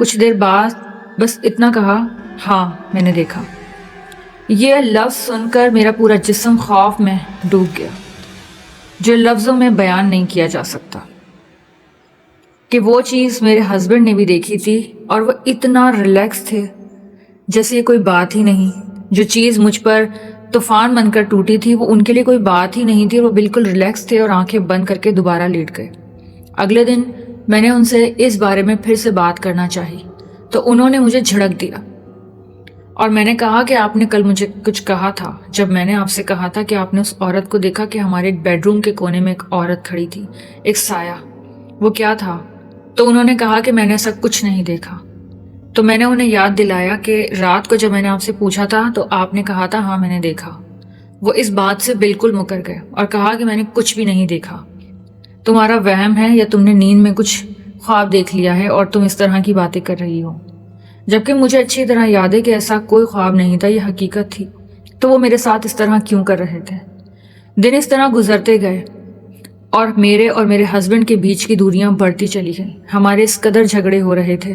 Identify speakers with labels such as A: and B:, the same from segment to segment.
A: کچھ دیر بعد بس اتنا کہا، ہاں میں نے دیکھا۔ یہ لفظ سن کر میرا پورا جسم خوف میں ڈوب گیا، جو لفظوں میں بیان نہیں کیا جا سکتا، کہ وہ چیز میرے ہسبینڈ نے بھی دیکھی تھی اور وہ اتنا ریلیکس تھے جیسے یہ کوئی بات ہی نہیں۔ جو چیز مجھ پر طوفان بن کر ٹوٹی تھی وہ ان کے لیے کوئی بات ہی نہیں تھی، اور وہ بالکل ریلیکس تھے اور آنکھیں بند کر کے دوبارہ لیٹ گئے۔ اگلے دن میں نے ان سے اس بارے میں پھر سے بات کرنا چاہی تو انہوں نے مجھے جھڑک دیا، اور میں نے کہا کہ آپ نے کل مجھے کچھ کہا تھا، جب میں نے آپ سے کہا تھا کہ آپ نے اس عورت کو دیکھا کہ ہمارے ایک بیڈ روم کے کونے میں ایک عورت کھڑی تھی، ایک سایہ، وہ کیا تھا؟ تو انہوں نے کہا کہ میں نے ایسا کچھ نہیں دیکھا۔ تو میں نے انہیں یاد دلایا کہ رات کو جب میں نے آپ سے پوچھا تھا تو آپ نے کہا تھا ہاں میں نے دیکھا۔ وہ اس بات سے بالکل مکر گئے اور کہا کہ میں نے کچھ بھی نہیں دیکھا، تمہارا وہم ہے یا تم نے نیند میں کچھ خواب دیکھ لیا ہے اور تم اس طرح کی باتیں کر رہی ہو۔ جبکہ مجھے اچھی طرح یاد ہے کہ ایسا کوئی خواب نہیں تھا، یہ حقیقت تھی، تو وہ میرے ساتھ اس طرح کیوں کر رہے تھے؟ دن اس طرح گزرتے گئے اور میرے ہسبینڈ کے بیچ کی دوریاں بڑھتی چلی گئیں۔ ہمارے اس قدر جھگڑے ہو رہے تھے،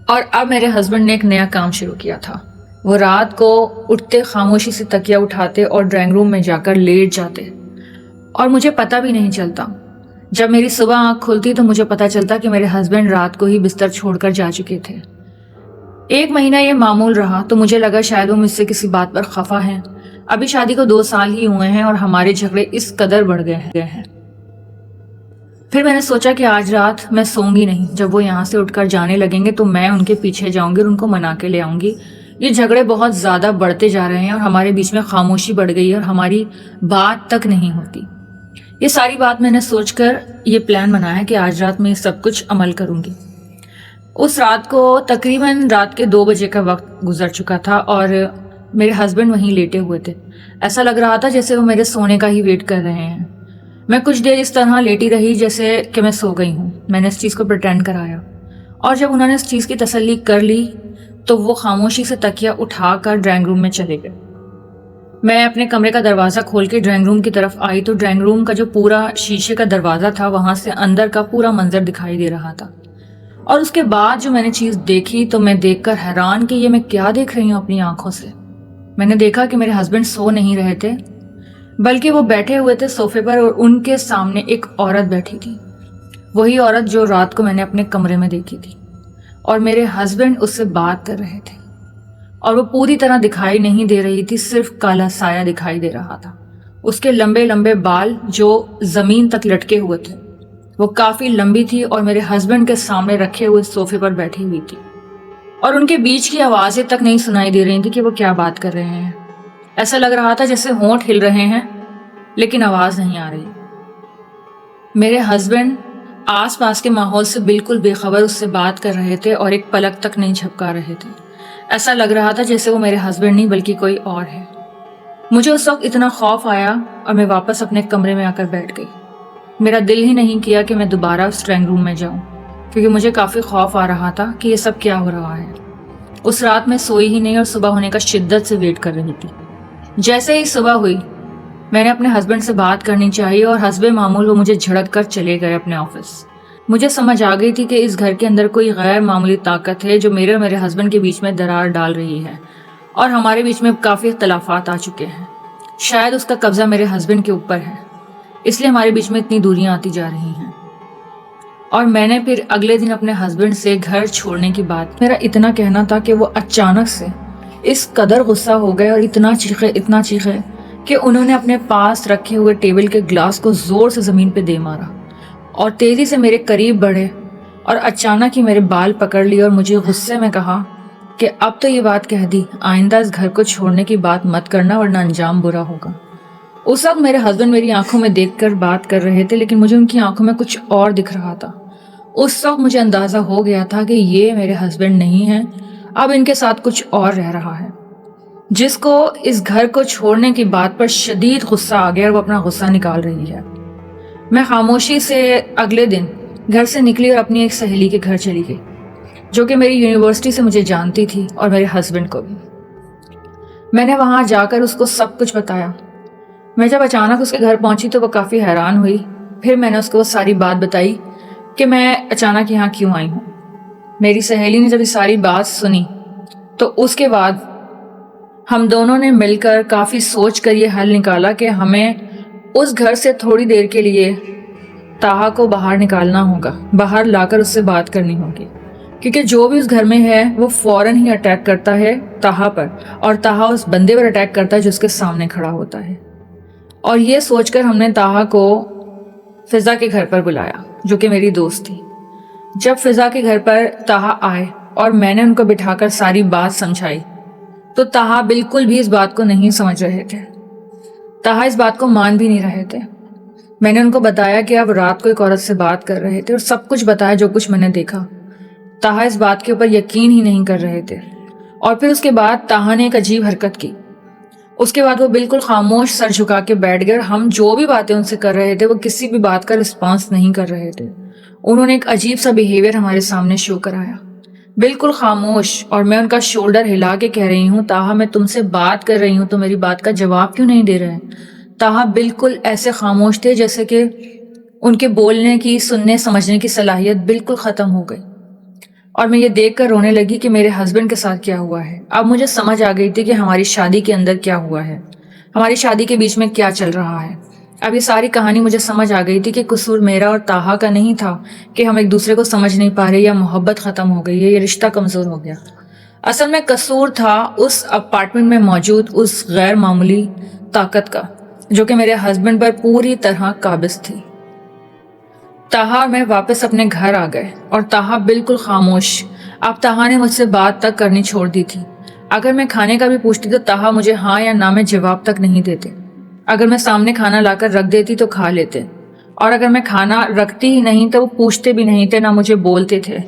A: اور اب میرے ہسبینڈ نے ایک نیا کام شروع کیا تھا۔ وہ رات کو اٹھتے خاموشی سے تکیہ اٹھاتے اور ڈرائنگ روم میں جا کر لیٹ جاتے، اور مجھے پتہ بھی نہیں چلتا۔ جب میری صبح آنکھ کھلتی تو مجھے پتہ چلتا کہ میرے ہسبینڈ رات کو ہی بستر چھوڑ کر جا چکے تھے۔ 1 مہینہ یہ معمول رہا تو مجھے لگا شاید وہ مجھ سے کسی بات پر خفا ہیں۔ ابھی شادی کو 2 سال ہی ہوئے ہیں اور ہمارے جھگڑے اس قدر بڑھ گئے ہیں۔ پھر میں نے سوچا کہ آج رات میں سوں گی نہیں، جب وہ یہاں سے اٹھ کر جانے لگیں گے تو میں ان کے پیچھے جاؤں گی اور ان کو منا کے لے آؤں گی۔ یہ جھگڑے بہت زیادہ بڑھتے جا رہے ہیں اور ہمارے بیچ میں خاموشی بڑھ گئی ہے اور ہماری بات تک نہیں ہوتی۔ یہ ساری بات میں نے سوچ کر یہ پلان بنایا کہ آج رات میں یہ سب کچھ عمل کروں گی۔ اس رات کو تقریباً رات کے 2 بجے کا وقت گزر چکا تھا اور میرے ہسبینڈ وہیں لیٹے ہوئے تھے۔ ایسا لگ رہا تھا جیسے وہ میرے سونے کا ہی ویٹ کر رہے ہیں۔ میں کچھ دیر اس طرح لیٹی رہی جیسے کہ میں سو گئی ہوں۔ میں نے اس چیز کو پریٹینڈ کرایا، اور جب انہوں نے اس چیز کی تسلی کر لی تو وہ خاموشی سے تکیہ اٹھا کر ڈرائنگ روم میں چلے گئے۔ میں اپنے کمرے کا دروازہ کھول کے ڈرائنگ روم کی طرف آئی تو ڈرائنگ روم کا جو پورا شیشے کا دروازہ تھا وہاں سے اندر کا پورا منظر دکھائی دے رہا تھا۔ اور اس کے بعد جو میں نے چیز دیکھی تو میں دیکھ کر حیران کہ یہ میں کیا دیکھ رہی ہوں اپنی آنکھوں سے۔ میں نے دیکھا کہ میرے ہسبینڈ سو نہیں رہے تھے، بلکہ وہ بیٹھے ہوئے تھے صوفے پر، اور ان کے سامنے ایک عورت بیٹھی تھی، وہی عورت جو رات کو میں نے اپنے کمرے میں دیکھی تھی، اور میرے ہسبینڈ اس سے بات کر رہے تھے، اور وہ پوری طرح دکھائی نہیں دے رہی تھی، صرف کالا سایہ دکھائی دے رہا تھا۔ اس کے لمبے لمبے بال جو زمین تک لٹکے ہوئے تھے، وہ کافی لمبی تھی اور میرے ہسبینڈ کے سامنے رکھے ہوئے صوفے پر بیٹھی ہوئی تھی، اور ان کے بیچ کی آوازیں تک نہیں سنائی دے رہی تھی کہ وہ کیا بات کر رہے ہیں۔ ایسا لگ رہا تھا جیسے ہونٹ ہل رہے ہیں لیکن آواز نہیں آ رہی۔ میرے ہسبینڈ آس پاس کے ماحول سے بالکل بے خبر اس سے بات کر رہے تھے اور ایک پلک تک نہیں جھپکا رہے تھے۔ ایسا لگ رہا تھا جیسے وہ میرے ہسبینڈ نہیں بلکہ کوئی اور ہے۔ مجھے اس وقت اتنا خوف آیا اور میں واپس اپنے کمرے میں آ کر بیٹھ گئی۔ میرا دل ہی نہیں کیا کہ میں دوبارہ اس ڈرائنگ روم میں جاؤں، کیونکہ مجھے کافی خوف آ رہا تھا کہ یہ سب کیا ہو رہا ہے۔ اس رات میں سوئی ہی نہیں اور صبح ہونے کا شدت سے ویٹ کر رہی تھی۔ جیسے ہی صبح ہوئی میں نے اپنے ہسبینڈ سے بات کرنی چاہیے اور حسب معمول وہ مجھے جھڑک کر چلے گئے اپنے آفس۔ مجھے سمجھ آ گئی تھی کہ اس گھر کے اندر کوئی غیر معمولی طاقت ہے جو میرے اور میرے ہسبینڈ کے بیچ میں درار ڈال رہی ہے، اور ہمارے بیچ میں کافی اختلافات آ چکے ہیں۔ شاید اس کا قبضہ میرے ہسبینڈ کے اوپر ہے، اس لیے ہمارے بیچ میں اتنی دوریاں آتی جا رہی ہیں۔ اور میں نے پھر اگلے دن اپنے ہسبینڈ سے گھر چھوڑنے کی بات، میرا اتنا کہنا تھا کہ وہ اچانک سے اس قدر غصہ ہو گئے اور اتنا چیخے کہ انہوں نے اپنے پاس رکھے ہوئے ٹیبل کے گلاس کو زور سے زمین پہ دے مارا اور تیزی سے میرے قریب بڑھے اور اچانک ہی میرے بال پکڑ لیے اور مجھے غصے میں کہا کہ اب تو یہ بات کہہ دی، آئندہ اس گھر کو چھوڑنے کی بات مت کرنا ورنہ انجام برا ہوگا۔ اس وقت میرے ہسبینڈ میری آنکھوں میں دیکھ کر بات کر رہے تھے، لیکن مجھے ان کی آنکھوں میں کچھ اور دکھ رہا تھا۔ اس وقت مجھے اندازہ ہو گیا تھا کہ یہ میرے ہسبینڈ نہیں ہیں، اب ان کے ساتھ کچھ اور رہ رہا ہے، جس کو اس گھر کو چھوڑنے کی بات پر شدید غصہ آ گیا اور وہ اپنا غصہ نکال رہی ہے۔ میں خاموشی سے اگلے دن گھر سے نکلی اور اپنی ایک سہیلی کے گھر چلی گئی، جو کہ میری یونیورسٹی سے مجھے جانتی تھی اور میرے ہسبینڈ کو بھی۔ میں نے وہاں جا کر اس کو سب کچھ بتایا۔ میں جب اچانک اس کے گھر پہنچی تو وہ کافی حیران ہوئی۔ پھر میں نے اس کو ساری بات بتائی کہ میں اچانک یہاں کیوں آئی ہوں۔ میری سہیلی نے جب یہ ساری بات سنی تو اس کے بعد ہم دونوں نے مل کر کافی سوچ کر یہ حل نکالا کہ ہمیں اس گھر سے تھوڑی دیر کے لیے طاہا کو باہر نکالنا ہوگا، باہر لا کر اس سے بات کرنی ہوگی، کیونکہ جو بھی اس گھر میں ہے وہ فوراً ہی اٹیک کرتا ہے طاہا پر، اور طاہا اس بندے پر اٹیک کرتا ہے جو اس کے سامنے کھڑا ہوتا ہے۔ اور یہ سوچ کر ہم نے طاہا کو فضا کے گھر پر بلایا جو کہ میری دوست تھی۔ جب فضا کے گھر پر طاہا آئے اور میں نے ان کو بٹھا کر ساری بات سمجھائی تو طاہا بالکل بھی اس بات کو نہیں سمجھ رہے تھے، طاہا اس بات کو مان بھی نہیں رہے تھے۔ میں نے ان کو بتایا کہ آپ رات کو ایک عورت سے بات کر رہے تھے اور سب کچھ بتایا جو کچھ میں نے دیکھا۔ طاہا اس بات کے اوپر یقین ہی نہیں کر رہے تھے، اور پھر اس کے بعد طاہا نے ایک عجیب حرکت کی۔ اس کے بعد وہ بالکل خاموش سر جھکا کے بیٹھ گئے، ہم جو بھی باتیں ان سے کر رہے تھے وہ کسی بھی بات کا رسپانس نہیں کر رہے تھے۔ انہوں نے ایک عجیب سا بیہیویئر ہمارے سامنے شو کرایا، بالکل خاموش، اور میں ان کا شولڈر ہلا کے کہہ رہی ہوں طاہا میں تم سے بات کر رہی ہوں تو میری بات کا جواب کیوں نہیں دے رہے؟ طاہا بالکل ایسے خاموش تھے جیسے کہ ان کے بولنے کی، سننے سمجھنے کی صلاحیت بالکل ختم ہو گئی، اور میں یہ دیکھ کر رونے لگی کہ میرے ہسبینڈ کے ساتھ کیا ہوا ہے۔ اب مجھے سمجھ آ گئی تھی کہ ہماری شادی کے اندر کیا ہوا ہے، ہماری شادی کے بیچ میں کیا چل رہا ہے۔ اب یہ ساری کہانی مجھے سمجھ آ گئی تھی کہ قصور میرا اور طاہا کا نہیں تھا کہ ہم ایک دوسرے کو سمجھ نہیں پا رہے یا محبت ختم ہو گئی ہے، یہ رشتہ کمزور ہو گیا۔ اصل میں قصور تھا اس اپارٹمنٹ میں موجود اس غیر معمولی طاقت کا جو کہ میرے ہسبینڈ پر پوری طرح قابض تھی۔ طاہا اور میں واپس اپنے گھر آ گئے اور طاہا بالکل خاموش۔ اب طاہا نے مجھ سے بات تک کرنی چھوڑ دی تھی۔ اگر میں کھانے کا بھی پوچھتی تو طاہا مجھے ہاں یا نہ میں جواب تک نہیں دیتے۔ اگر میں سامنے کھانا لا کر رکھ دیتی تو کھا لیتے، اور اگر میں کھانا رکھتی ہی نہیں تو وہ پوچھتے بھی نہیں تھے، نہ مجھے بولتے تھے۔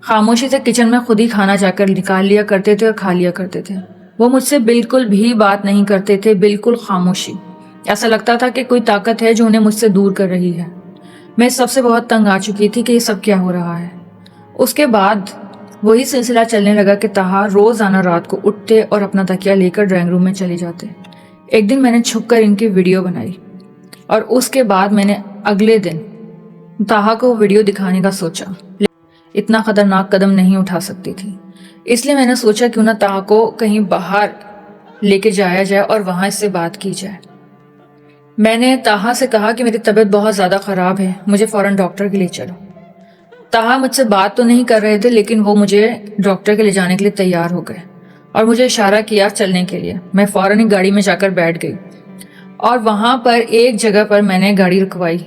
A: خاموشی سے کچن میں خود ہی کھانا جا کر نکال لیا کرتے تھے اور کھا لیا کرتے تھے۔ وہ مجھ سے بالکل بھی بات نہیں کرتے تھے، بالکل خاموشی۔ ایسا لگتا تھا کہ کوئی طاقت ہے جو انہیں مجھ سے دور کر رہی ہے۔ میں سب سے بہت تنگ آ چکی تھی کہ یہ سب کیا ہو رہا ہے۔ اس کے بعد وہی سلسلہ چلنے لگا کہ طاہا روزانہ رات کو اٹھتے اور اپنا تکیہ لے کر ڈرائنگ روم میں چلے جاتے۔ ایک دن میں نے چھپ کر ان کی ویڈیو بنائی، اور اس کے بعد میں نے اگلے دن طاہا کو ویڈیو دکھانے کا سوچا، اتنا خطرناک قدم نہیں اٹھا سکتی تھی، اس لیے میں نے سوچا کیوں نہ طاہا کو کہیں باہر لے کے جایا جائے اور وہاں اس سے بات کی جائے۔ میں نے طاہا سے کہا کہ میری طبیعت بہت زیادہ خراب ہے، مجھے فوراً ڈاکٹر کے لیے چلو۔ طاہا مجھ سے بات تو نہیں کر رہے تھے، لیکن وہ مجھے ڈاکٹر کے لے جانے کے لیے تیار ہو گئے اور مجھے اشارہ کیا چلنے کے لیے۔ میں فوراً ہی گاڑی میں جا کر بیٹھ گئی، اور وہاں پر ایک جگہ پر میں نے گاڑی رکوائی،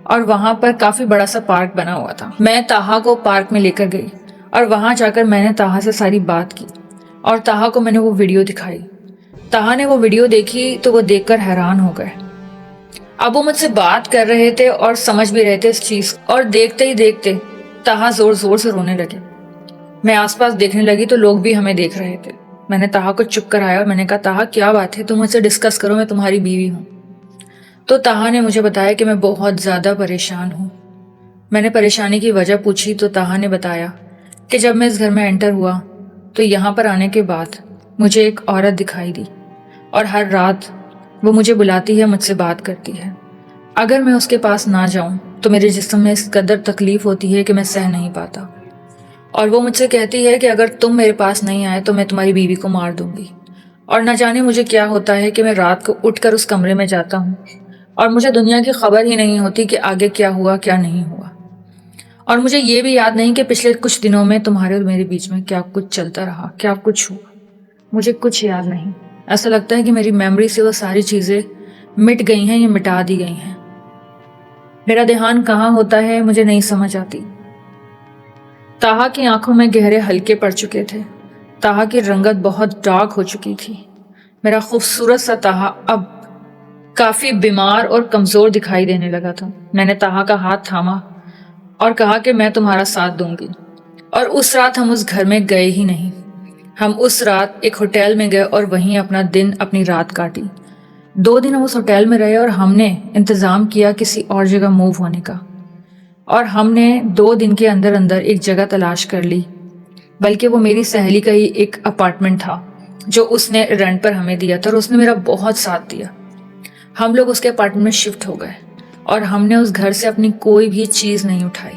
A: اور وہاں پر کافی بڑا سا پارک بنا ہوا تھا۔ میں طاہا کو پارک میں لے کر گئی، اور وہاں جا کر میں نے طاہا سے ساری بات کی، اور طاہا کو میں نے وہ ویڈیو دکھائی۔ طاہا نے وہ ویڈیو دیکھی تو وہ دیکھ کر حیران ہو گئے۔ اب وہ مجھ سے بات کر رہے تھے اور سمجھ بھی رہے تھے اس چیز، اور دیکھتے ہی دیکھتے طاہا زور زور سے رونے لگے۔ میں آس پاس دیکھنے لگی تو لوگ بھی ہمیں دیکھ رہے تھے۔ میں نے طاہا کو چپ کرایا اور میں نے کہا طاہا کیا بات ہے، تم مجھ سے ڈسکس کرو، میں تمہاری بیوی ہوں۔ تو طاہا نے مجھے بتایا کہ میں بہت زیادہ پریشان ہوں۔ میں نے پریشانی کی وجہ پوچھی تو طاہا نے بتایا کہ جب میں اس گھر میں انٹر ہوا تو یہاں پر آنے کے بعد مجھے ایک عورت دکھائی دی، اور ہر رات وہ مجھے بلاتی ہے، مجھ سے بات کرتی ہے۔ اگر میں اس کے پاس نہ جاؤں تو میرے جسم میں اس قدر تکلیف ہوتی ہے کہ میں سہ نہیں پاتا، اور وہ مجھ سے کہتی ہے کہ اگر تم میرے پاس نہیں آئے تو میں تمہاری بیوی کو مار دوں گی۔ اور نہ جانے مجھے کیا ہوتا ہے کہ میں رات کو اٹھ کر اس کمرے میں جاتا ہوں اور مجھے دنیا کی خبر ہی نہیں ہوتی کہ آگے کیا ہوا کیا نہیں ہوا، اور مجھے یہ بھی یاد نہیں کہ پچھلے کچھ دنوں میں تمہارے اور میرے بیچ میں کیا کچھ چلتا رہا، کیا کچھ ہوا، مجھے کچھ یاد نہیں۔ ایسا لگتا ہے کہ میری میموری سے وہ ساری چیزیں مٹ گئی ہیں یا مٹا دی گئی ہیں۔ میرا دھیان کہاں ہوتا ہے مجھے نہیں سمجھ آتی۔ طاہا کی آنکھوں میں گہرے ہلکے پڑ چکے تھے، طاہا کی رنگت بہت ڈارک ہو چکی تھی۔ میرا خوبصورت سا طاہا اب کافی بیمار اور کمزور دکھائی دینے لگا تھا۔ میں نے طاہا کا ہاتھ تھاما اور کہا کہ میں تمہارا ساتھ دوں گی، اور اس رات ہم اس گھر میں گئے ہی نہیں۔ ہم اس رات ایک ہوٹل میں گئے اور وہیں اپنا دن اپنی رات کاٹی۔ 2 دن ہم اس ہوٹل میں رہے اور ہم نے انتظام کیا کسی اور جگہ موو ہونے کا، اور ہم نے 2 دن کے اندر اندر ایک جگہ تلاش کر لی، بلکہ وہ میری سہیلی کا ہی ایک اپارٹمنٹ تھا جو اس نے رینٹ پر ہمیں دیا تھا، اور اس نے میرا بہت ساتھ دیا۔ ہم لوگ اس کے اپارٹمنٹ میں شفٹ ہو گئے اور ہم نے اس گھر سے اپنی کوئی بھی چیز نہیں اٹھائی۔